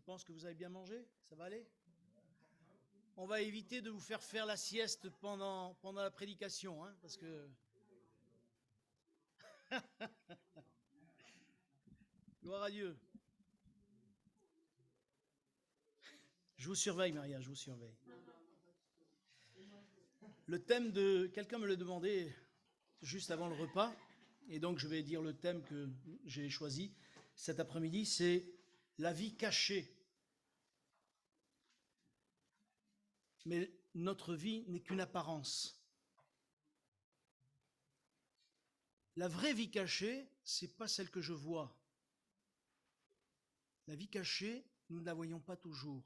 pense que vous avez bien mangé. Ça va aller? On va éviter de vous faire la sieste pendant la prédication, hein, parce que... Gloire à Dieu. Je vous surveille, Maria, je vous surveille. Le thème de... Quelqu'un me l'a demandé juste avant le repas, et donc je vais dire le thème que j'ai choisi cet après-midi, c'est la vie cachée. Mais notre vie n'est qu'une apparence. La vraie vie cachée, c'est pas celle que je vois. La vie cachée, nous ne la voyons pas toujours.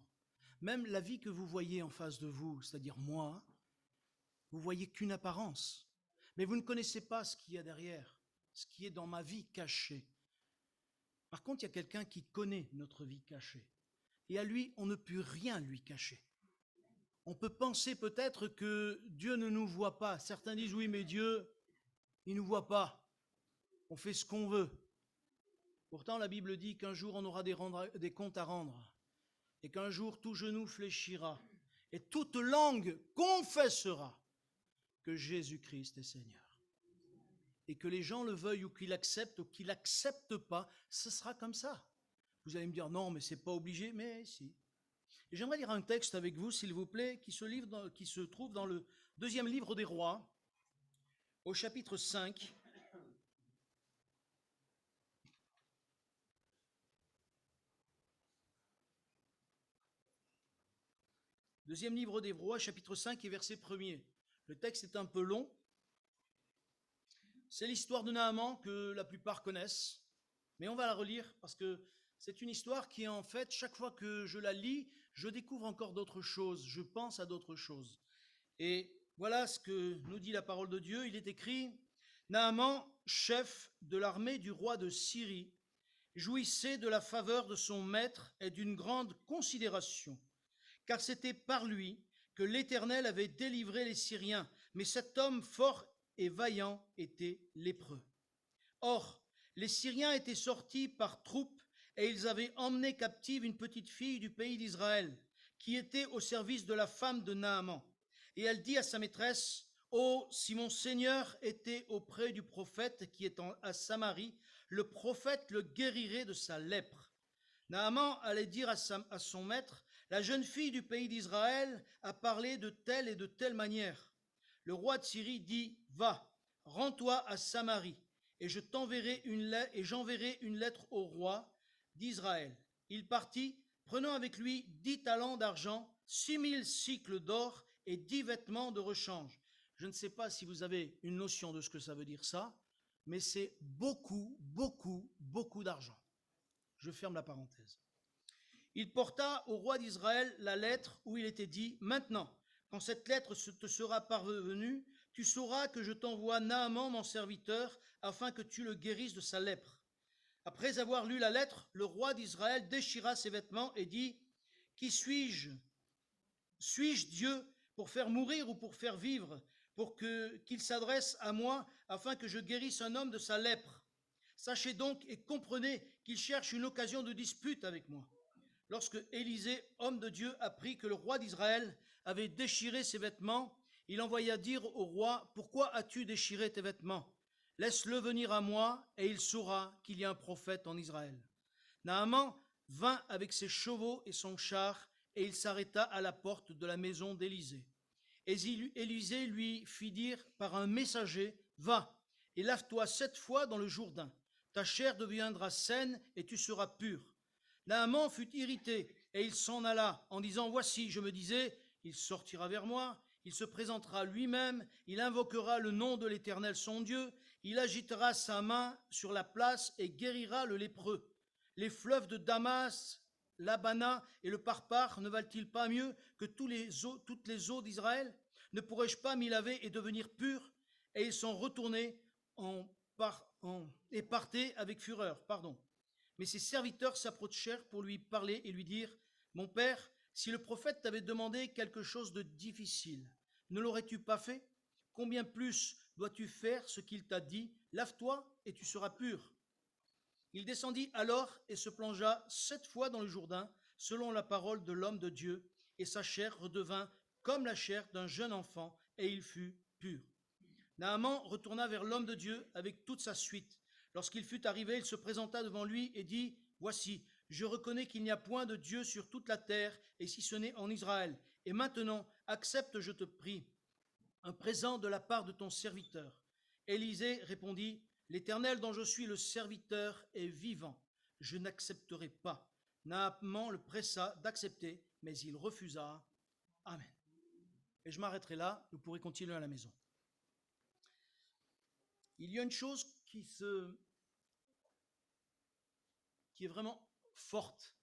Même la vie que vous voyez en face de vous, c'est-à-dire moi, vous voyez qu'une apparence. Mais vous ne connaissez pas ce qu'il y a derrière, ce qui est dans ma vie cachée. Par contre, il y a quelqu'un qui connaît notre vie cachée. Et à lui, on ne peut rien lui cacher. On peut penser peut-être que Dieu ne nous voit pas. Certains disent oui, mais Dieu, il ne nous voit pas. On fait ce qu'on veut. Pourtant, la Bible dit qu'un jour, on aura des comptes à rendre. Et qu'un jour, tout genou fléchira. Et toute langue confessera que Jésus-Christ est Seigneur. Et que les gens le veuillent ou qu'ils l'acceptent pas, ce sera comme ça. Vous allez me dire, non, mais c'est pas obligé, mais si. Et j'aimerais lire un texte avec vous, s'il vous plaît, qui se trouve dans le 2e livre des Rois, au chapitre 5. Deuxième livre des Rois, chapitre 5 et verset 1er. Le texte est un peu long. C'est l'histoire de Naaman que la plupart connaissent, mais on va la relire parce que c'est une histoire qui, en fait, chaque fois que je la lis, je découvre encore d'autres choses, je pense à d'autres choses. Et voilà ce que nous dit la parole de Dieu. Il est écrit, Naaman, chef de l'armée du roi de Syrie, jouissait de la faveur de son maître et d'une grande considération, car c'était par lui que l'Éternel avait délivré les Syriens, mais cet homme fort et vaillant était lépreux. Or, les Syriens étaient sortis par troupes et ils avaient emmené captive une petite fille du pays d'Israël, qui était au service de la femme de Naaman. Et elle dit à sa maîtresse, « Oh, si mon Seigneur était auprès du prophète qui est à Samarie, le prophète le guérirait de sa lèpre. » Naaman allait dire à son maître, « La jeune fille du pays d'Israël a parlé de telle et de telle manière. » Le roi de Syrie dit, « Va, rends-toi à Samarie, et j'enverrai une lettre au roi d'Israël. » Il partit, prenant avec lui 10 talents d'argent, 6000 cycles d'or et 10 vêtements de rechange. Je ne sais pas si vous avez une notion de ce que ça veut dire ça, mais c'est beaucoup, beaucoup, beaucoup d'argent. Je ferme la parenthèse. Il porta au roi d'Israël la lettre où il était dit, « Maintenant, quand cette lettre te sera parvenue, tu sauras que je t'envoie Naaman, mon serviteur, afin que tu le guérisses de sa lèpre. » Après avoir lu la lettre, le roi d'Israël déchira ses vêtements et dit, « Qui suis-je? Suis-je Dieu pour faire mourir ou pour faire vivre, qu'il s'adresse à moi afin que je guérisse un homme de sa lèpre? Sachez donc et comprenez qu'il cherche une occasion de dispute avec moi. » Lorsque Élisée, homme de Dieu, apprit que le roi d'Israël avait déchiré ses vêtements, il envoya dire au roi, « Pourquoi as-tu déchiré tes vêtements? Laisse-le venir à moi, et il saura qu'il y a un prophète en Israël. » Naaman vint avec ses chevaux et son char, et il s'arrêta à la porte de la maison d'Élisée. Et Élisée lui fit dire par un messager, « Va, et lave-toi 7 fois dans le Jourdain. Ta chair deviendra saine, et tu seras pur. » Naaman fut irrité, et il s'en alla, en disant, « Voici, je me disais, il sortira vers moi, il se présentera lui-même, il invoquera le nom de l'Éternel son Dieu, il agitera sa main sur la place et guérira le lépreux. Les fleuves de Damas, l'Abana et le Parpar ne valent-ils pas mieux que toutes les eaux d'Israël? Ne pourrais-je pas m'y laver et devenir pur? » Et ils sont retournés et partaient avec fureur. Mais ses serviteurs s'approchèrent pour lui parler et lui dire, « Mon père, si le prophète t'avait demandé quelque chose de difficile, ne l'aurais-tu pas fait? Combien plus dois-tu faire ce qu'il t'a dit? Lave-toi et tu seras pur. » Il descendit alors et se plongea 7 fois dans le Jourdain, selon la parole de l'homme de Dieu, et sa chair redevint comme la chair d'un jeune enfant, et il fut pur. Naaman retourna vers l'homme de Dieu avec toute sa suite. Lorsqu'il fut arrivé, il se présenta devant lui et dit, « Voici, je reconnais qu'il n'y a point de Dieu sur toute la terre, et si ce n'est en Israël. Et maintenant, accepte, je te prie, un présent de la part de ton serviteur. » Élisée répondit, « L'Éternel dont je suis le serviteur est vivant. Je n'accepterai pas. » Naaman le pressa d'accepter, mais il refusa. Amen. Et je m'arrêterai là, vous pourrez continuer à la maison. Il y a une chose qui est vraiment forte,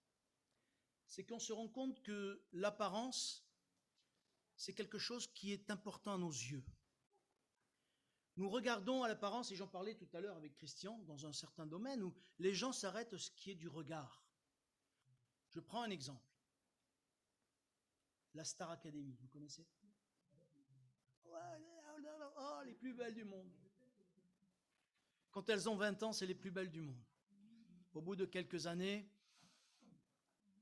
c'est qu'on se rend compte que l'apparence, c'est quelque chose qui est important à nos yeux. Nous regardons à l'apparence, et j'en parlais tout à l'heure avec Christian, dans un certain domaine où les gens s'arrêtent à ce qui est du regard. Je prends un exemple. La Star Academy, vous connaissez? Oh, les plus belles du monde. Quand elles ont 20 ans, c'est les plus belles du monde. Au bout de quelques années,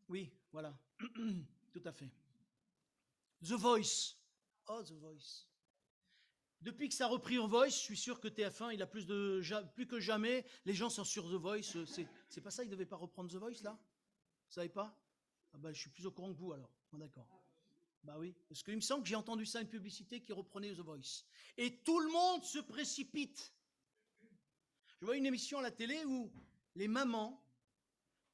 oui, voilà, tout à fait. The Voice. Oh, The Voice. Depuis que ça a repris The Voice, je suis sûr que TF1, il a plus que jamais, les gens sont sur The Voice. C'est pas ça, ils ne devaient pas reprendre The Voice, là? Vous savez pas? Ah ben, je suis plus au courant que vous, alors. Bon, d'accord. Bah oui, parce qu'il me semble que j'ai entendu ça, une publicité qui reprenait The Voice. Et tout le monde se précipite. Je vois une émission à la télé où les mamans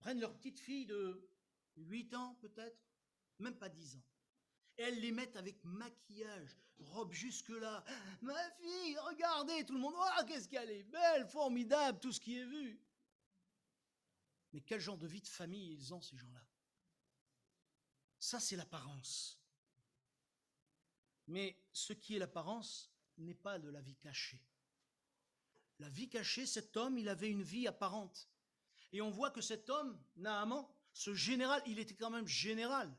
prennent leur petite fille de 8 ans peut-être, même pas 10 ans. Et elles les mettent avec maquillage, robe jusque-là. Ma fille, regardez, tout le monde, oh, qu'est-ce qu'elle est belle, formidable, tout ce qui est vu. Mais quel genre de vie de famille ils ont, ces gens-là? Ça, c'est l'apparence. Mais ce qui est l'apparence n'est pas de la vie cachée. La vie cachée, cet homme, il avait une vie apparente. Et on voit que cet homme, Naaman, ce général, il était quand même général.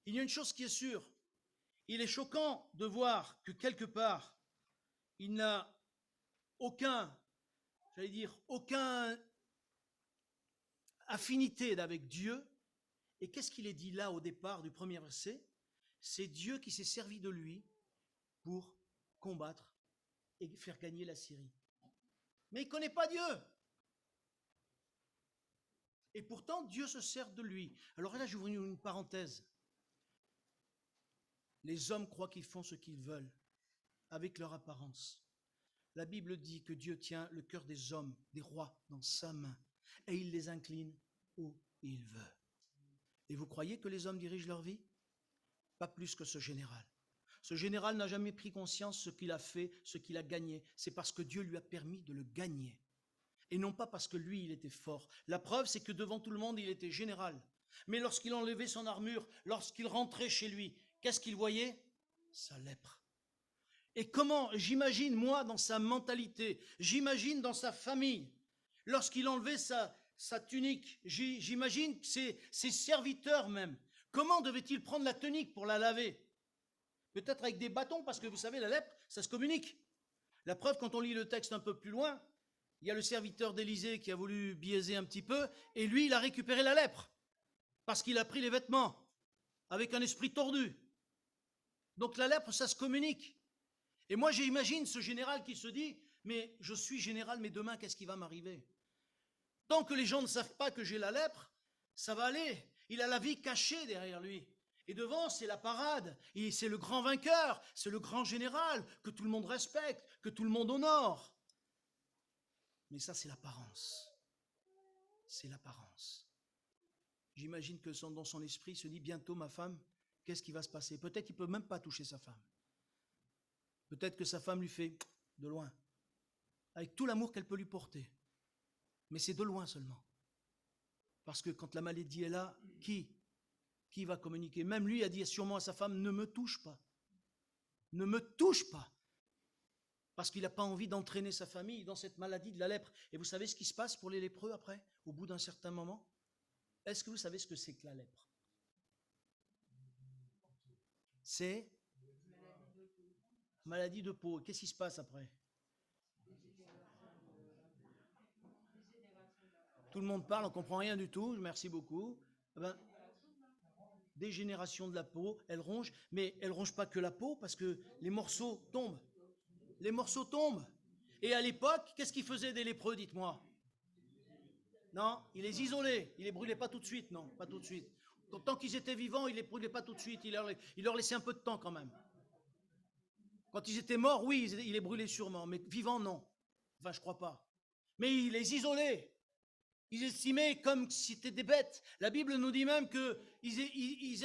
Il y a une chose qui est sûre, il est choquant de voir que quelque part, il n'a aucun affinité avec Dieu. Et qu'est-ce qu'il est dit là au départ du premier verset? C'est Dieu qui s'est servi de lui pour combattre et faire gagner la Syrie. Mais il ne connaît pas Dieu. Et pourtant, Dieu se sert de lui. Alors là, j'ouvre une parenthèse. Les hommes croient qu'ils font ce qu'ils veulent avec leur apparence. La Bible dit que Dieu tient le cœur des hommes, des rois, dans sa main, et il les incline où il veut. Et vous croyez que les hommes dirigent leur vie? Pas plus que ce général. Ce général n'a jamais pris conscience de ce qu'il a fait, ce qu'il a gagné. C'est parce que Dieu lui a permis de le gagner. Et non pas parce que lui, il était fort. La preuve, c'est que devant tout le monde, il était général. Mais lorsqu'il enlevait son armure, lorsqu'il rentrait chez lui, qu'est-ce qu'il voyait? Sa lèpre. Et comment, j'imagine, moi, dans sa mentalité, j'imagine dans sa famille, lorsqu'il enlevait sa tunique, j'imagine ses serviteurs même, comment devait-il prendre la tunique pour la laver? Peut-être avec des bâtons, parce que vous savez, la lèpre, ça se communique. La preuve, quand on lit le texte un peu plus loin, il y a le serviteur d'Élisée qui a voulu biaiser un petit peu, et lui, il a récupéré la lèpre, parce qu'il a pris les vêtements, avec un esprit tordu. Donc la lèpre, ça se communique. Et moi, j'imagine ce général qui se dit, mais je suis général, mais demain, qu'est-ce qui va m'arriver? Tant que les gens ne savent pas que j'ai la lèpre, ça va aller. Il a la vie cachée derrière lui. Et devant, c'est la parade. Et c'est le grand vainqueur, c'est le grand général que tout le monde respecte, que tout le monde honore. Mais ça, c'est l'apparence. C'est l'apparence. J'imagine que dans son esprit, il se dit bientôt, ma femme, qu'est-ce qui va se passer? Peut-être qu'il ne peut même pas toucher sa femme. Peut-être que sa femme lui fait de loin, avec tout l'amour qu'elle peut lui porter. Mais c'est de loin seulement. Parce que quand la maladie est là, qui va communiquer? Même lui a dit sûrement à sa femme, ne me touche pas. Ne me touche pas. Parce qu'il n'a pas envie d'entraîner sa famille dans cette maladie de la lèpre. Et vous savez ce qui se passe pour les lépreux après, au bout d'un certain moment? Est-ce que vous savez ce que c'est que la lèpre? C'est maladie de peau. Qu'est-ce qui se passe après? Tout le monde parle, on ne comprend rien du tout. Merci beaucoup. Eh ben, dégénération de la peau, elle ronge, mais elle ronge pas que la peau parce que les morceaux tombent. Les morceaux tombent. Et à l'époque, qu'est-ce qu'ils faisaient des lépreux, dites-moi? Non, il les isolait. Il les brûlait pas tout de suite, non, pas tout de suite. Tant qu'ils étaient vivants, il les brûlait pas tout de suite. Il leur laissait un peu de temps quand même. Quand ils étaient morts, oui, il les brûlait sûrement, mais vivants, non. Enfin, je crois pas. Mais il les isolait. Ils estimaient comme si c'était des bêtes. La Bible nous dit même qu'ils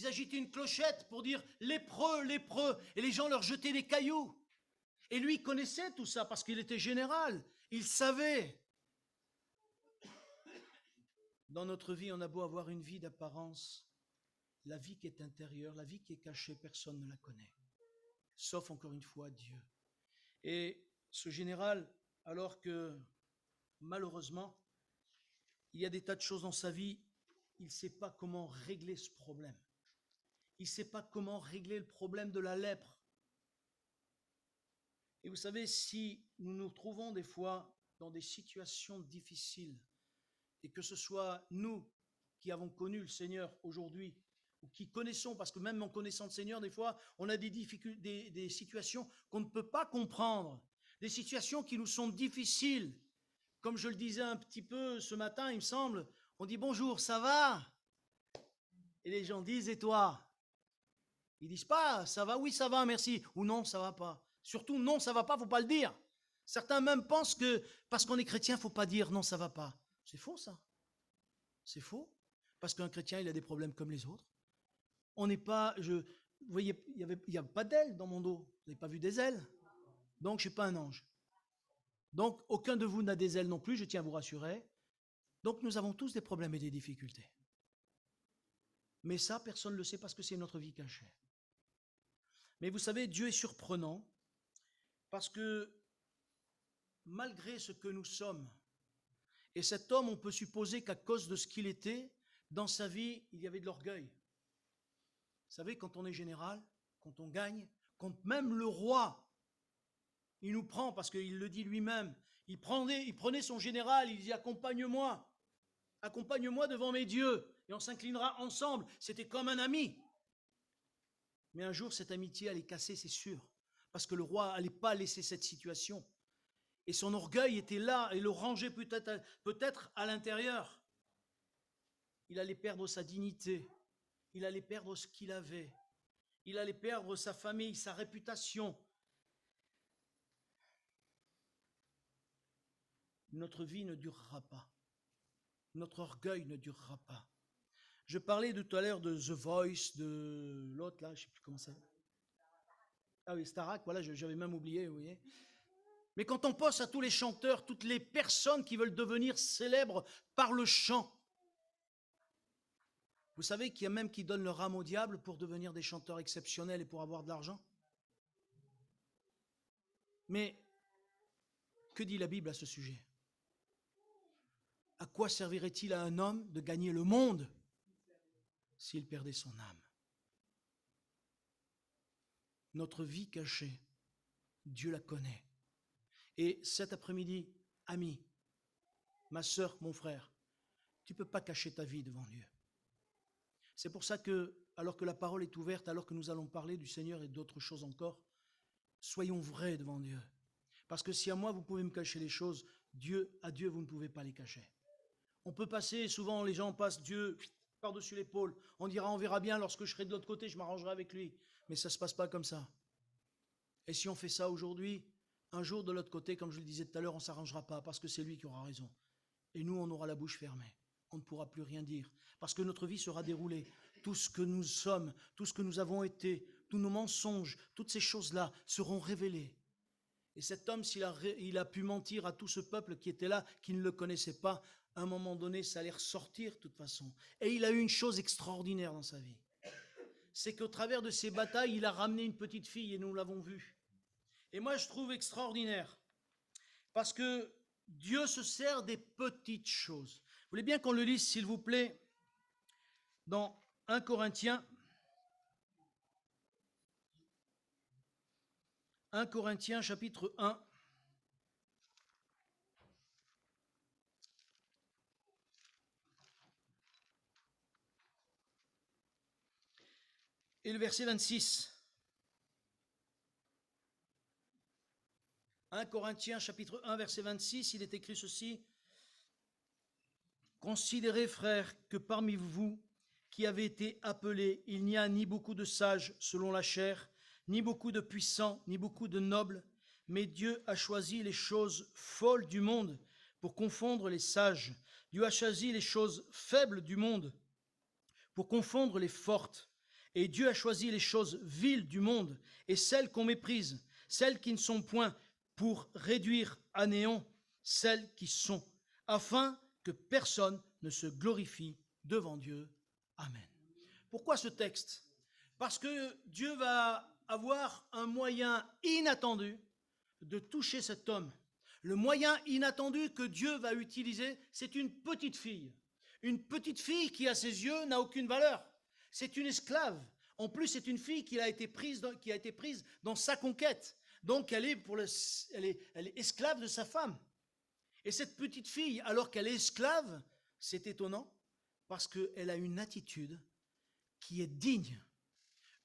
agitaient une clochette pour dire lépreux, lépreux. Et les gens leur jetaient des cailloux. Et lui connaissait tout ça parce qu'il était général. Il savait. Dans notre vie, on a beau avoir une vie d'apparence, la vie qui est intérieure, la vie qui est cachée, personne ne la connaît. Sauf encore une fois Dieu. Et ce général, alors que malheureusement, il y a des tas de choses dans sa vie, il ne sait pas comment régler ce problème. Il ne sait pas comment régler le problème de la lèpre. Et vous savez, si nous nous trouvons des fois dans des situations difficiles, et que ce soit nous qui avons connu le Seigneur aujourd'hui, ou qui connaissons, parce que même en connaissant le Seigneur, des fois, on a des difficultés, des situations qu'on ne peut pas comprendre, des situations qui nous sont difficiles. Comme je le disais un petit peu ce matin, il me semble, on dit bonjour, ça va? Et les gens disent, et toi? Ils disent pas, ça va, oui, ça va, merci, ou non, ça va pas. Surtout, non, ça va pas, faut pas le dire. Certains même pensent que parce qu'on est chrétien, faut pas dire non, ça va pas. C'est faux, ça. C'est faux. Parce qu'un chrétien, il a des problèmes comme les autres. On n'est pas, vous voyez, il n'y a pas d'ailes dans mon dos. Vous n'avez pas vu des ailes? Donc, je ne suis pas un ange. Donc, aucun de vous n'a des ailes non plus, je tiens à vous rassurer. Donc, nous avons tous des problèmes et des difficultés. Mais ça, personne ne le sait parce que c'est notre vie cachée. Mais vous savez, Dieu est surprenant parce que malgré ce que nous sommes, et cet homme, on peut supposer qu'à cause de ce qu'il était, dans sa vie, il y avait de l'orgueil. Vous savez, quand on est général, quand on gagne, quand même le roi, il nous prend, parce qu'il le dit lui-même, il prenait son général, il dit accompagne-moi devant mes dieux, et on s'inclinera ensemble. C'était comme un ami. Mais un jour, cette amitié allait casser, c'est sûr, parce que le roi n'allait pas laisser cette situation. Et son orgueil était là, et le rangeait peut-être à l'intérieur. Il allait perdre sa dignité, il allait perdre ce qu'il avait, il allait perdre sa famille, sa réputation. Notre vie ne durera pas. Notre orgueil ne durera pas. Je parlais tout à l'heure de The Voice, de l'autre là, je ne sais plus comment ça. Ah oui, Starac, voilà, j'avais même oublié, vous voyez. Mais quand on pense à tous les chanteurs, toutes les personnes qui veulent devenir célèbres par le chant, vous savez qu'il y a même qui donnent leur âme au diable pour devenir des chanteurs exceptionnels et pour avoir de l'argent. Mais que dit la Bible à ce sujet? À quoi servirait-il à un homme de gagner le monde s'il perdait son âme? Notre vie cachée, Dieu la connaît. Et cet après-midi, ami, ma sœur, mon frère, tu ne peux pas cacher ta vie devant Dieu. C'est pour ça que, alors que la parole est ouverte, alors que nous allons parler du Seigneur et d'autres choses encore, soyons vrais devant Dieu. Parce que si à moi vous pouvez me cacher les choses, à Dieu vous ne pouvez pas les cacher. On peut passer, souvent les gens passent Dieu par-dessus l'épaule. On dira, on verra bien, lorsque je serai de l'autre côté, je m'arrangerai avec lui. Mais ça ne se passe pas comme ça. Et si on fait ça aujourd'hui, un jour de l'autre côté, comme je le disais tout à l'heure, on ne s'arrangera pas parce que c'est lui qui aura raison. Et nous, on aura la bouche fermée. On ne pourra plus rien dire parce que notre vie sera déroulée. Tout ce que nous sommes, tout ce que nous avons été, tous nos mensonges, toutes ces choses-là seront révélées. Et cet homme, s'il a pu mentir à tout ce peuple qui était là, qui ne le connaissait pas, à un moment donné, ça allait ressortir de toute façon. Et il a eu une chose extraordinaire dans sa vie. C'est qu'au travers de ces batailles, il a ramené une petite fille et nous l'avons vue. Et moi, je trouve extraordinaire parce que Dieu se sert des petites choses. Vous voulez bien qu'on le lise, s'il vous plaît, dans 1 Corinthiens 1 Corinthiens chapitre 1. Et le verset 26. 1 Corinthiens chapitre 1 verset 26, il est écrit ceci. Considérez, frères, que parmi vous qui avez été appelés, il n'y a ni beaucoup de sages selon la chair, ni beaucoup de puissants, ni beaucoup de nobles, mais Dieu a choisi les choses folles du monde pour confondre les sages. Dieu a choisi les choses faibles du monde pour confondre les fortes. Et Dieu a choisi les choses viles du monde et celles qu'on méprise, celles qui ne sont point, pour réduire à néant celles qui sont, afin que personne ne se glorifie devant Dieu. Amen. Pourquoi ce texte? Parce que Dieu va avoir un moyen inattendu de toucher cet homme. Le moyen inattendu que Dieu va utiliser, c'est une petite fille. Une petite fille qui, à ses yeux, n'a aucune valeur. C'est une esclave. En plus, c'est une fille qui a été prise dans sa conquête. Donc, elle est esclave de sa femme. Et cette petite fille, alors qu'elle est esclave, c'est étonnant, parce qu'elle a une attitude qui est digne.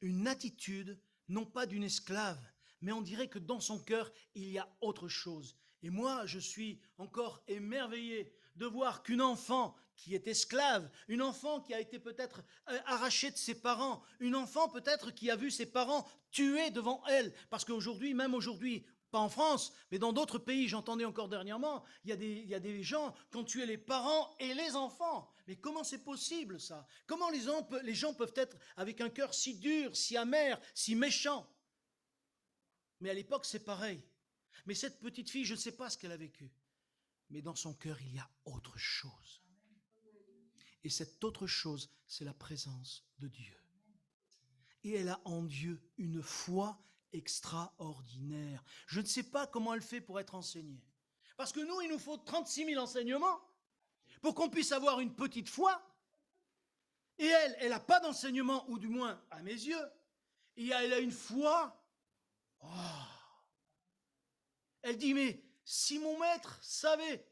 Une attitude, non pas d'une esclave, mais on dirait que dans son cœur, il y a autre chose. Et moi, je suis encore émerveillé de voir qu'une enfant qui est esclave, une enfant qui a été peut-être arrachée de ses parents, une enfant peut-être qui a vu ses parents tués devant elle, parce qu'aujourd'hui, même aujourd'hui, pas en France, mais dans d'autres pays, j'entendais encore dernièrement, il y a des gens qui ont tué les parents et les enfants. Mais comment c'est possible ça? Comment les gens peuvent être avec un cœur si dur, si amer, si méchant? Mais à l'époque, c'est pareil. Mais cette petite fille, je ne sais pas ce qu'elle a vécu. Mais dans son cœur, il y a autre chose. Et cette autre chose, c'est la présence de Dieu. Et elle a en Dieu une foi extraordinaire. Je ne sais pas comment elle fait pour être enseignée. Parce que nous, il nous faut 36 000 enseignements pour qu'on puisse avoir une petite foi. Et elle n'a pas d'enseignement, ou du moins à mes yeux. Et elle a une foi. Oh. Elle dit, mais si mon maître savait,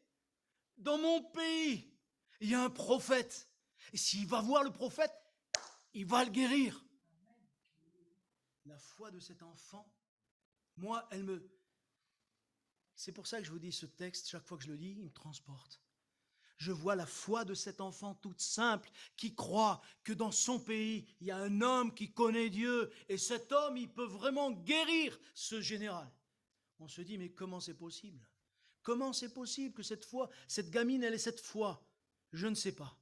dans mon pays, il y a un prophète. Et s'il va voir le prophète, il va le guérir. La foi de cet enfant, moi, c'est pour ça que je vous dis ce texte, chaque fois que je le lis, il me transporte. Je vois la foi de cet enfant toute simple qui croit que dans son pays, il y a un homme qui connaît Dieu et cet homme, il peut vraiment guérir ce général. On se dit, mais comment c'est possible? Comment c'est possible que cette gamine, elle ait cette foi? Je ne sais pas.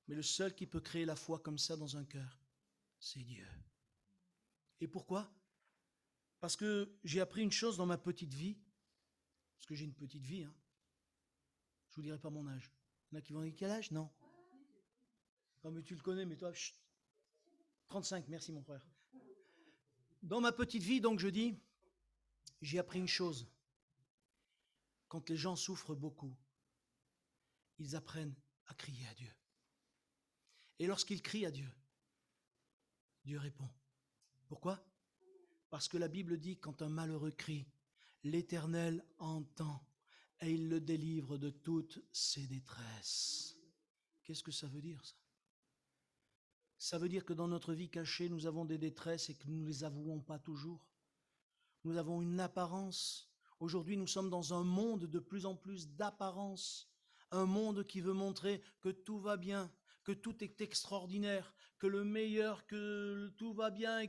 Mais le seul qui peut créer la foi comme ça dans un cœur, c'est Dieu. Et pourquoi? Parce que j'ai appris une chose dans ma petite vie, parce que j'ai une petite vie, hein. Je ne vous dirai pas mon âge. Il y en a qui vont dire quel âge? Non. Non, mais tu le connais, mais toi, chut. 35, merci mon frère. Dans ma petite vie, donc je dis, j'ai appris une chose. Quand les gens souffrent beaucoup, ils apprennent à crier à Dieu. Et lorsqu'ils crient à Dieu, Dieu répond. Pourquoi? Parce que la Bible dit, quand un malheureux crie, l'Éternel entend et il le délivre de toutes ses détresses. Qu'est-ce que ça veut dire, ça? Ça veut dire que dans notre vie cachée, nous avons des détresses et que nous ne les avouons pas toujours. Nous avons une apparence. Aujourd'hui, nous sommes dans un monde de plus en plus d'apparence. Un monde qui veut montrer que tout va bien, que tout est extraordinaire, que le meilleur, que tout va bien,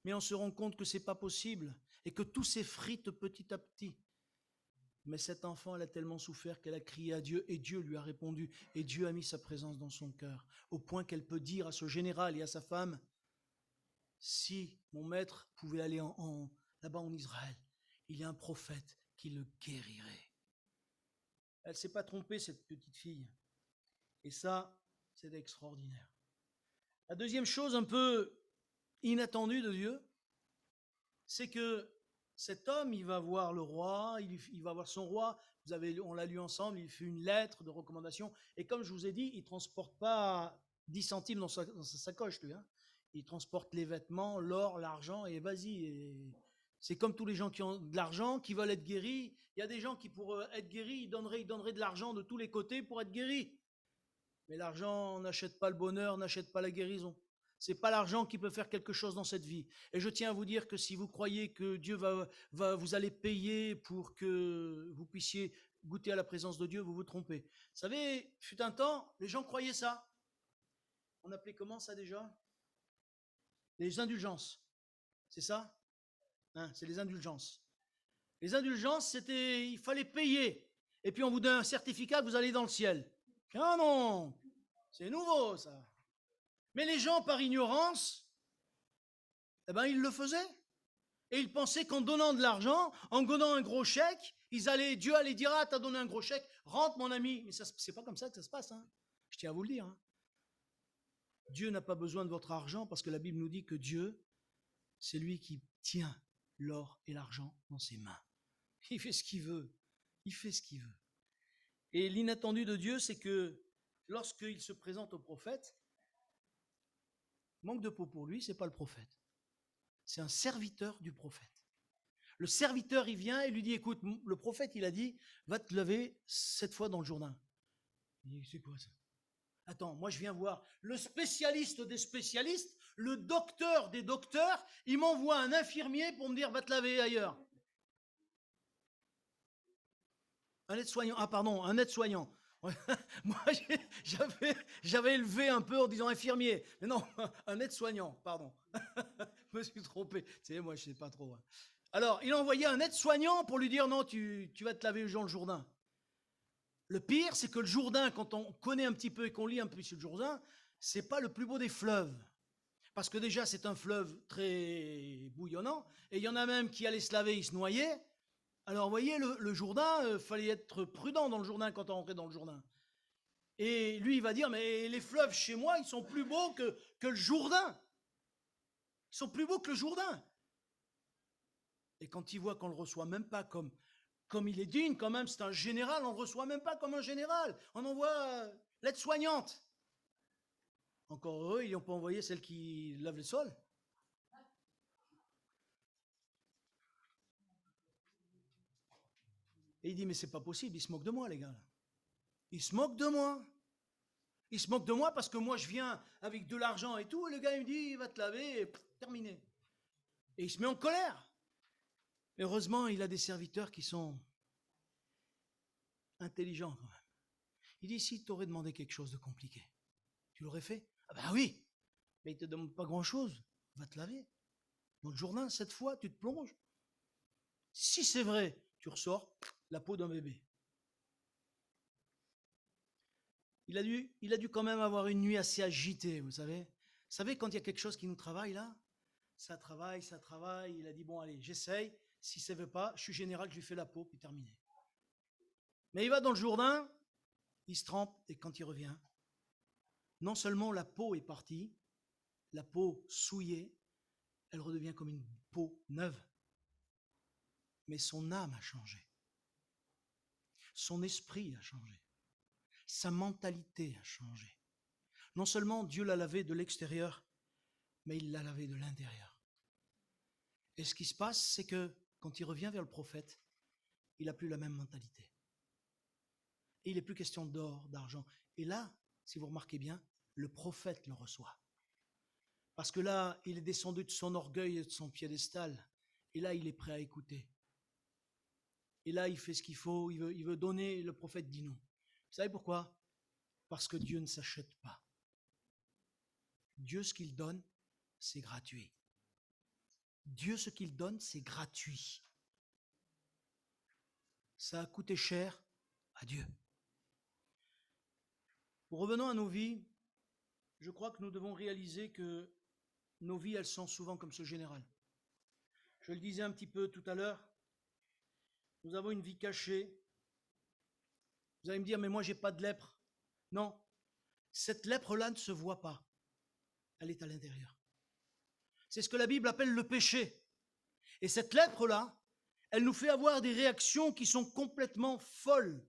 mais on se rend compte que c'est pas possible et que tout s'effrite petit à petit. Mais cet enfant, elle a tellement souffert qu'elle a crié à Dieu et Dieu lui a répondu et Dieu a mis sa présence dans son cœur au point qu'elle peut dire à ce général et à sa femme, si mon maître pouvait aller là-bas en Israël, il y a un prophète qui le guérirait. Elle ne s'est pas trompée, cette petite fille. Et ça, c'est extraordinaire. La deuxième chose un peu inattendue de Dieu, c'est que cet homme, il va voir le roi, il va voir son roi, on l'a lu ensemble, il fait une lettre de recommandation, et comme je vous ai dit, il ne transporte pas 10 centimes dans sa sacoche, lui. Hein. Il transporte les vêtements, l'or, l'argent, et vas-y. C'est comme tous les gens qui ont de l'argent, qui veulent être guéris. Il y a des gens qui, pour être guéris, ils donneraient de l'argent de tous les côtés pour être guéris. Mais l'argent n'achète pas le bonheur, n'achète pas la guérison. C'est pas l'argent qui peut faire quelque chose dans cette vie. Et je tiens à vous dire que si vous croyez que Dieu vous allez payer pour que vous puissiez goûter à la présence de Dieu, vous vous trompez. Vous savez, fut un temps, les gens croyaient ça. On appelait comment ça déjà? Les indulgences. C'est ça? Hein, c'est les indulgences. Les indulgences, c'était, il fallait payer. Et puis on vous donne un certificat que vous allez dans le ciel. Ah non, c'est nouveau ça. Mais les gens, par ignorance, eh ben, ils le faisaient. Et ils pensaient qu'en donnant de l'argent, en donnant un gros chèque, Dieu allait dire, ah, t'as donné un gros chèque, rentre mon ami. Mais ça, c'est pas comme ça que ça se passe. Hein. Je tiens à vous le dire. Hein. Dieu n'a pas besoin de votre argent parce que la Bible nous dit que Dieu, c'est lui qui tient l'or et l'argent dans ses mains. Il fait ce qu'il veut. Il fait ce qu'il veut. Et l'inattendu de Dieu, c'est que lorsqu'il se présente au prophète, manque de peau pour lui, c'est pas le prophète. C'est un serviteur du prophète. Le serviteur, il vient et lui dit, écoute, le prophète, il a dit, va te laver 7 fois dans le Jourdain. Il dit, c'est quoi ça? Attends, moi je viens voir le spécialiste des spécialistes, le docteur des docteurs, il m'envoie un infirmier pour me dire, va te laver ailleurs. Un aide-soignant, un aide-soignant. Moi, j'avais élevé un peu en disant infirmier. Mais non, un aide-soignant, pardon. Je me suis trompé. Tu sais, moi, je ne sais pas trop. Alors, il a envoyé un aide-soignant pour lui dire non, tu vas te laver dans le Jourdain. Le pire, c'est que le Jourdain, quand on connaît un petit peu et qu'on lit un peu sur le Jourdain, c'est pas le plus beau des fleuves. Parce que déjà, c'est un fleuve très bouillonnant. Et il y en a même qui allaient se laver, ils se noyaient. Alors, vous voyez, le Jourdain, fallait être prudent dans le Jourdain quand on rentrait dans le Jourdain. Et lui, il va dire, mais les fleuves chez moi, ils sont plus beaux que le Jourdain. Ils sont plus beaux que le Jourdain. Et quand il voit qu'on ne le reçoit même pas comme il est digne, quand même, c'est un général, on ne le reçoit même pas comme un général. On envoie l'aide-soignante. Encore heureux, ils n'ont pas envoyé celle qui lave les sols. Et il dit, mais c'est pas possible, ils se moquent de moi, les gars. Ils se moquent de moi. Ils se moquent de moi parce que moi, je viens avec de l'argent et tout, et le gars, il me dit, il va te laver, et terminé. Et il se met en colère. Heureusement, il a des serviteurs qui sont intelligents quand même. Il dit, si tu aurais demandé quelque chose de compliqué, tu l'aurais fait? Ah ben oui, mais il ne te demande pas grand-chose, va te laver. Dans le Jourdain, 7 fois, tu te plonges. Si c'est vrai, tu ressors la peau d'un bébé. Il a dû quand même avoir une nuit assez agitée, vous savez. Vous savez, quand il y a quelque chose qui nous travaille là, ça travaille, il a dit, bon allez, j'essaye, si ça ne veut pas, je suis général, je lui fais la peau, puis terminé. Mais il va dans le Jourdain, il se trempe, et quand il revient, non seulement la peau est partie, la peau souillée, elle redevient comme une peau neuve, mais son âme a changé. Son esprit a changé. Sa mentalité a changé. Non seulement Dieu l'a lavé de l'extérieur, mais il l'a lavé de l'intérieur. Et ce qui se passe, c'est que quand il revient vers le prophète, il n'a plus la même mentalité. Et il n'est plus question d'or, d'argent. Et là, si vous remarquez bien, le prophète le reçoit. Parce que là, il est descendu de son orgueil et de son piédestal. Et là, il est prêt à écouter. Et là, il fait ce qu'il faut, il veut donner, le prophète dit non. Vous savez pourquoi? Parce que Dieu ne s'achète pas. Dieu, ce qu'il donne, c'est gratuit. Dieu, ce qu'il donne, c'est gratuit. Ça a coûté cher à Dieu. Revenons à nos vies. Je crois que nous devons réaliser que nos vies, elles sont souvent comme ce général. Je le disais un petit peu tout à l'heure, nous avons une vie cachée. Vous allez me dire, mais moi, j'ai pas de lèpre. Non, cette lèpre-là ne se voit pas. Elle est à l'intérieur. C'est ce que la Bible appelle le péché. Et cette lèpre-là, elle nous fait avoir des réactions qui sont complètement folles.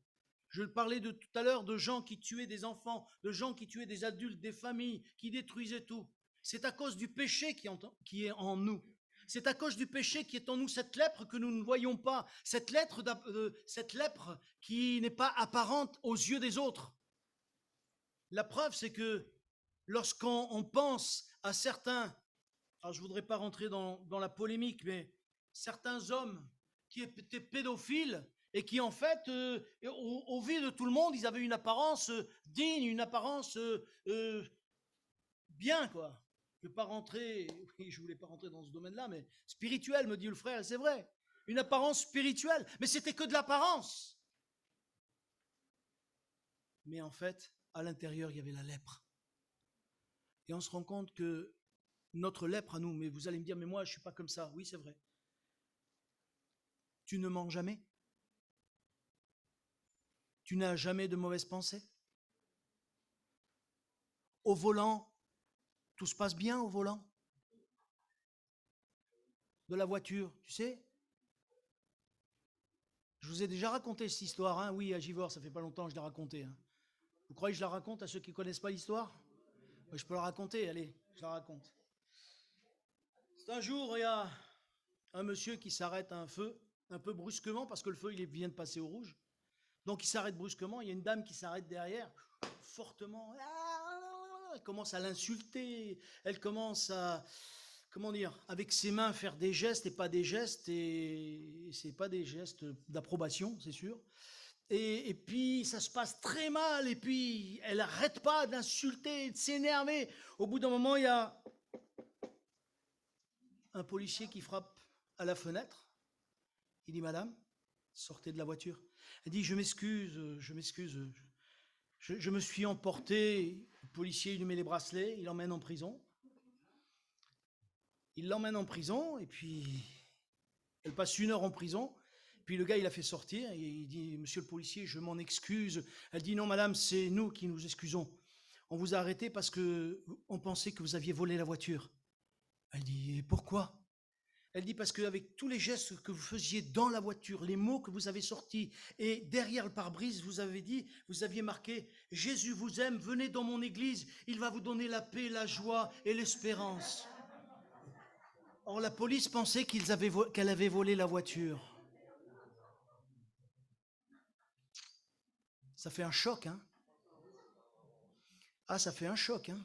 Je parlais de tout à l'heure de gens qui tuaient des enfants, de gens qui tuaient des adultes, des familles, qui détruisaient tout. C'est à cause du péché qui est en nous. C'est à cause du péché qui est en nous, cette lèpre que nous ne voyons pas, cette lèpre qui n'est pas apparente aux yeux des autres. La preuve, c'est que lorsqu'on pense à certains, alors je ne voudrais pas rentrer dans la polémique, mais certains hommes qui étaient pédophiles et qui en fait, au vu de tout le monde, ils avaient une apparence digne, une apparence bien, quoi. Je ne veux pas rentrer, oui, je voulais pas rentrer dans ce domaine-là, mais spirituel, me dit le frère, c'est vrai. Une apparence spirituelle, mais c'était que de l'apparence. Mais en fait, à l'intérieur, il y avait la lèpre. Et on se rend compte que notre lèpre à nous, mais vous allez me dire, mais moi, je ne suis pas comme ça. Oui, c'est vrai. Tu ne mens jamais. Tu n'as jamais de mauvaises pensées. Au volant, tout se passe bien au volant de la voiture, tu sais. Je vous ai déjà raconté cette histoire, hein. Oui, à Givors, ça fait pas longtemps que je l'ai raconté. Hein. Vous croyez que je la raconte à ceux qui ne connaissent pas l'histoire? Je peux la raconter, allez, je la raconte. C'est un jour, il y a un monsieur qui s'arrête à un feu, un peu brusquement, parce que le feu, il vient de passer au rouge. Donc il s'arrête brusquement, il y a une dame qui s'arrête derrière, fortement. Elle commence à l'insulter, elle commence à, comment dire, avec ses mains faire des gestes et pas des gestes, et c'est pas des gestes d'approbation, c'est sûr. Et puis ça se passe très mal, et puis elle n'arrête pas d'insulter, de s'énerver. Au bout d'un moment, il y a un policier qui frappe à la fenêtre. Il dit, madame, sortez de la voiture. Elle dit, je m'excuse, je me suis emporté. Le policier, il lui met les bracelets, il l'emmène en prison. Il l'emmène en prison, et puis elle passe 1 heure en prison. Puis le gars, il la fait sortir, et il dit, monsieur le policier, je m'en excuse. Elle dit, non, madame, c'est nous qui nous excusons. On vous a arrêté parce qu'on pensait que vous aviez volé la voiture. Elle dit, et pourquoi? Elle dit, parce qu'avec tous les gestes que vous faisiez dans la voiture, les mots que vous avez sortis, et derrière le pare-brise, vous aviez marqué, Jésus vous aime, venez dans mon église, il va vous donner la paix, la joie et l'espérance. Or, la police pensait qu'elle avait volé la voiture. Ça fait un choc, hein? Ah, ça fait un choc, hein?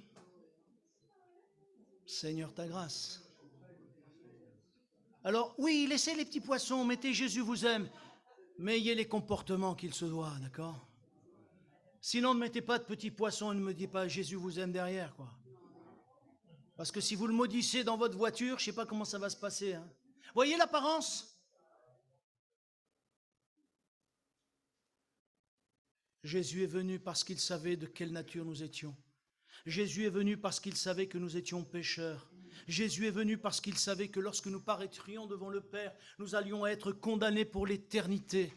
Seigneur, ta grâce. Alors, oui, laissez les petits poissons, mettez Jésus vous aime, mais ayez les comportements qu'il se doit, d'accord? Sinon, ne mettez pas de petits poissons et ne me dites pas Jésus vous aime derrière, quoi. Parce que si vous le maudissez dans votre voiture, je ne sais pas comment ça va se passer. Hein. Voyez l'apparence? Jésus est venu parce qu'il savait de quelle nature nous étions. Jésus est venu parce qu'il savait que nous étions pécheurs. Jésus est venu parce qu'il savait que lorsque nous paraîtrions devant le Père, nous allions être condamnés pour l'éternité.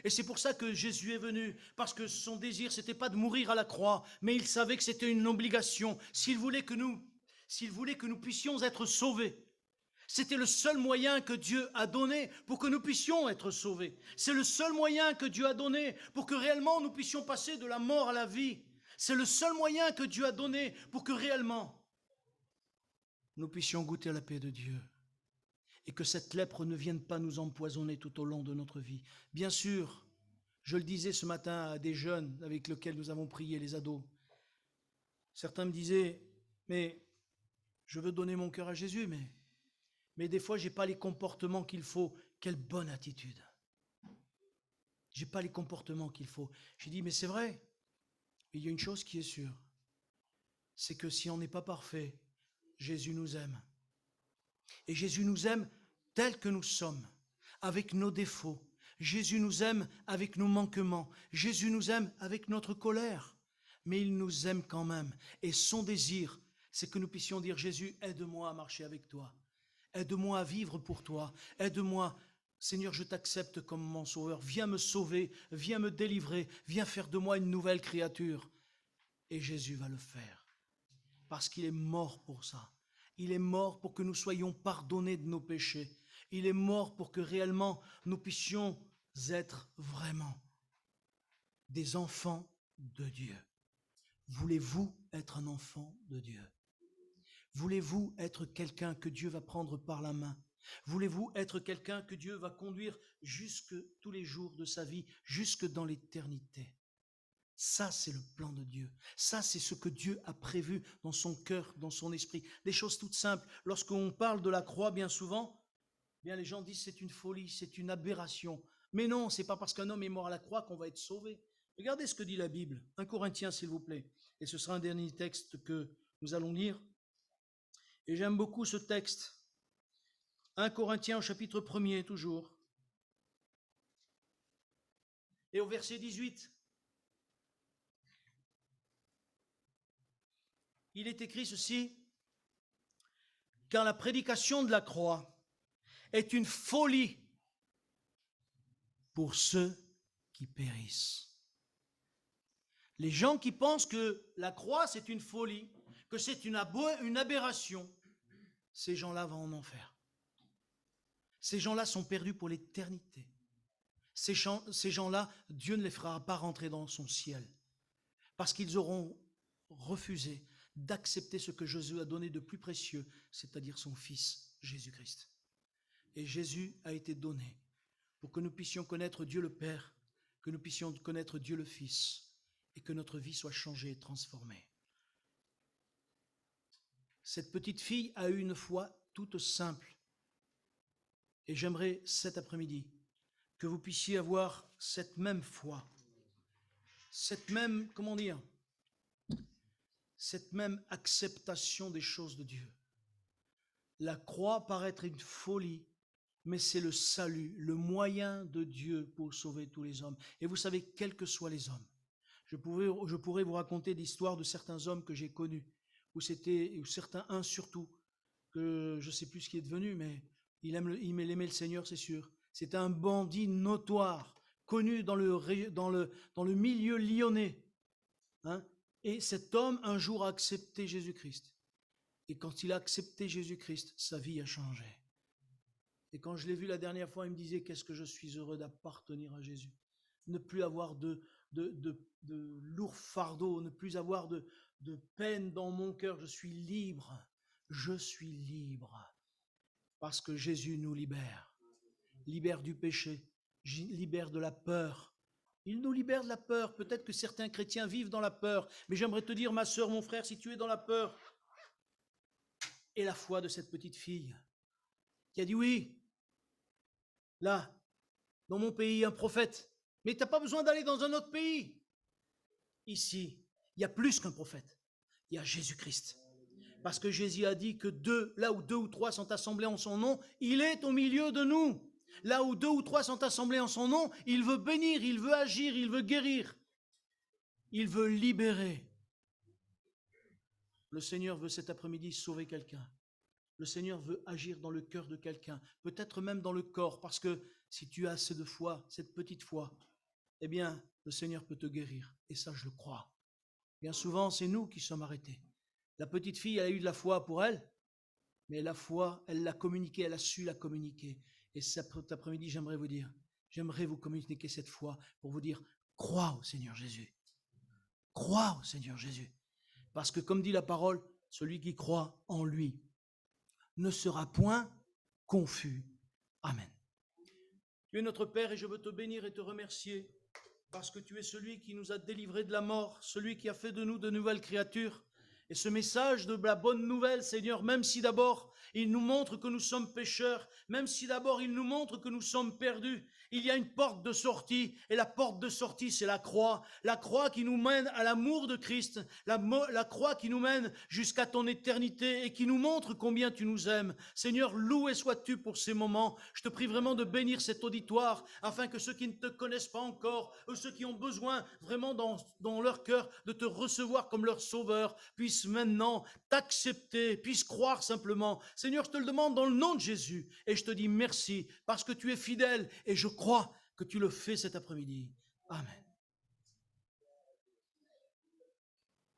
Et c'est pour ça que Jésus est venu, parce que son désir, ce n'était pas de mourir à la croix, mais il savait que c'était une obligation. S'il voulait que nous puissions être sauvés, c'était le seul moyen que Dieu a donné pour que nous puissions être sauvés. C'est le seul moyen que Dieu a donné pour que réellement nous puissions passer de la mort à la vie. C'est le seul moyen que Dieu a donné pour que réellement nous puissions goûter à la paix de Dieu. Et que cette lèpre ne vienne pas nous empoisonner tout au long de notre vie. Bien sûr, je le disais ce matin à des jeunes avec lesquels nous avons prié, les ados. Certains me disaient, mais je veux donner mon cœur à Jésus, mais des fois, je n'ai pas les comportements qu'il faut. Quelle bonne attitude. Je n'ai pas les comportements qu'il faut. J'ai dit, mais c'est vrai. Mais il y a une chose qui est sûre. C'est que si on n'est pas parfait, Jésus nous aime. Et Jésus nous aime tels que nous sommes, avec nos défauts. Jésus nous aime avec nos manquements. Jésus nous aime avec notre colère. Mais il nous aime quand même. Et son désir, c'est que nous puissions dire, Jésus, aide-moi à marcher avec toi. Aide-moi à vivre pour toi. Aide-moi, Seigneur, je t'accepte comme mon sauveur. Viens me sauver, viens me délivrer, viens faire de moi une nouvelle créature. Et Jésus va le faire. Parce qu'il est mort pour ça. Il est mort pour que nous soyons pardonnés de nos péchés. Il est mort pour que réellement nous puissions être vraiment des enfants de Dieu. Voulez-vous être un enfant de Dieu? Voulez-vous être quelqu'un que Dieu va prendre par la main? Voulez-vous être quelqu'un que Dieu va conduire jusque tous les jours de sa vie, jusque dans l'éternité? Ça, c'est le plan de Dieu. Ça, c'est ce que Dieu a prévu dans son cœur, dans son esprit. Des choses toutes simples. Lorsqu'on parle de la croix, bien souvent, bien les gens disent c'est une folie, c'est une aberration. Mais non, c'est pas parce qu'un homme est mort à la croix qu'on va être sauvé. Regardez ce que dit la Bible. 1 Corinthiens, s'il vous plaît. Et ce sera un dernier texte que nous allons lire. Et j'aime beaucoup ce texte. 1 Corinthiens au chapitre 1er, toujours. Et au verset 18. Il est écrit ceci, car la prédication de la croix est une folie pour ceux qui périssent. Les gens qui pensent que la croix c'est une folie, que c'est une aberration, ces gens-là vont en enfer. Ces gens-là sont perdus pour l'éternité. Ces gens-là, Dieu ne les fera pas rentrer dans son ciel parce qu'ils auront refusé d'accepter ce que Jésus a donné de plus précieux, c'est-à-dire son Fils, Jésus-Christ. Et Jésus a été donné pour que nous puissions connaître Dieu le Père, que nous puissions connaître Dieu le Fils, et que notre vie soit changée et transformée. Cette petite fille a eu une foi toute simple. Et j'aimerais cet après-midi que vous puissiez avoir cette même foi, cette même, cette même acceptation des choses de Dieu. La croix paraît être une folie, mais c'est le salut, le moyen de Dieu pour sauver tous les hommes. Et vous savez, quels que soient les hommes, je pourrais vous raconter l'histoire de certains hommes que j'ai connus, où certains, un surtout, que je ne sais plus ce qui est devenu, mais il aimait le Seigneur, c'est sûr. C'était un bandit notoire, connu dans le milieu lyonnais. Hein? Et cet homme, un jour, a accepté Jésus-Christ. Et quand il a accepté Jésus-Christ, sa vie a changé. Et quand je l'ai vu la dernière fois, il me disait, qu'est-ce que je suis heureux d'appartenir à Jésus. Ne plus avoir de lourds fardeaux, ne plus avoir de peine dans mon cœur. Je suis libre. Je suis libre. Parce que Jésus nous libère. Libère du péché. Libère de la peur. Il nous libère de la peur. Peut-être que certains chrétiens vivent dans la peur. Mais j'aimerais te dire, ma sœur, mon frère, si tu es dans la peur, et la foi de cette petite fille qui a dit oui, là, dans mon pays, un prophète. Mais tu n'as pas besoin d'aller dans un autre pays. Ici, il y a plus qu'un prophète. Il y a Jésus-Christ. Parce que Jésus a dit que là où 2 ou 3 sont assemblés en son nom, il est au milieu de nous. Là où 2 ou 3 sont assemblés en son nom, il veut bénir, il veut agir, il veut guérir. Il veut libérer. Le Seigneur veut cet après-midi sauver quelqu'un. Le Seigneur veut agir dans le cœur de quelqu'un, peut-être même dans le corps, parce que si tu as cette foi, cette petite foi, eh bien, le Seigneur peut te guérir. Et ça, je le crois. Bien souvent, c'est nous qui sommes arrêtés. La petite fille, elle a eu de la foi pour elle, mais la foi, elle l'a communiquée, elle a su la communiquer. Et cet après-midi, j'aimerais vous communiquer cette foi pour vous dire, crois au Seigneur Jésus. Crois au Seigneur Jésus. Parce que comme dit la parole, celui qui croit en lui ne sera point confus. Amen. Tu es notre Père et je veux te bénir et te remercier parce que tu es celui qui nous a délivrés de la mort, celui qui a fait de nous de nouvelles créatures. Et ce message de la bonne nouvelle, Seigneur, même si d'abord il nous montre que nous sommes pécheurs, même si d'abord il nous montre que nous sommes perdus, il y a une porte de sortie, et la porte de sortie, c'est la croix qui nous mène à l'amour de Christ, la croix qui nous mène jusqu'à ton éternité et qui nous montre combien tu nous aimes. Seigneur, loué sois-tu pour ces moments. Je te prie vraiment de bénir cet auditoire, afin que ceux qui ne te connaissent pas encore, ou ceux qui ont besoin vraiment dans leur cœur de te recevoir comme leur sauveur, puissent maintenant t'accepter, puissent croire simplement. Seigneur, je te le demande dans le nom de Jésus, et je te dis merci, parce que tu es fidèle, et je crois que tu le fais cet après-midi. Amen.